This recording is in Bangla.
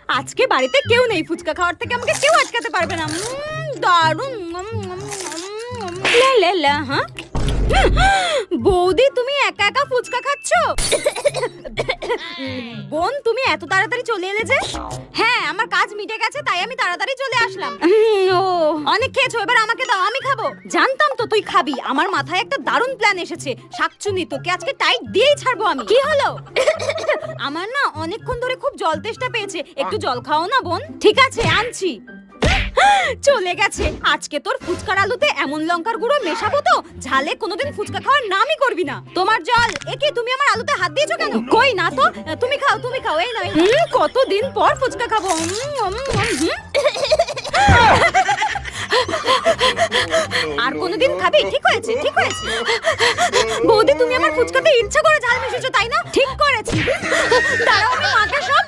আজকে বাড়িতে কেউ নেই, ফুচকা খাওয়ার থেকে আমাকে কেউ আটকাতে পারবে না। দারুণ। লা লা লা। হ্যাঁ বৌদি, তুমি একা একা ফুচকা খাচ্ছ? বোন, তুমি এত তাড়াতাড়ি চলে এলে যে? হ্যাঁ, আমার কাজ মিটে গেছে, তাই আমি তাড়াতাড়ি চলে আসলাম। ও, অনেক খেয়েছো, এবার আমাকে দাও, আমি খাবো। জানতাম তো তুই খাবি। আমার মাথায় একটা দারুণ প্ল্যান এসেছে। শাকচুনি, তোকে আজকে টাইট দিয়েই ছাড়বো আমি। কি হলো? আমার না অনেকক্ষণ ধরে খুব জল তেষ্টা পেয়েছে, একটু জল খাও না বোন। ঠিক আছে, আনছি। চলে গেছে। আজকে তোর ফুচকার আলুতে এমন লঙ্কার গুঁড়ো মেশাবো তো ঝালে কোনোদিন ফুচকা খাওয়ার নামই করবি না। তোমার জল। একে, তুমি আমার আলুতে হাত দিয়েছো কেন? কই না তো। তুমি খাও, তুমি খাও। এই নয়, কতদিন পর ফুচকা খাবো। আর কোনোদিন খাবি? ঠিক হয়েছে, ঠিক হয়েছে। বৌদি, তুমি আমার ফুচকাতে ইচ্ছা করে ঝাল মিশিয়েছো, তাই না? ঠিক করেছি। দাঁড়াও, আমি মাকে সব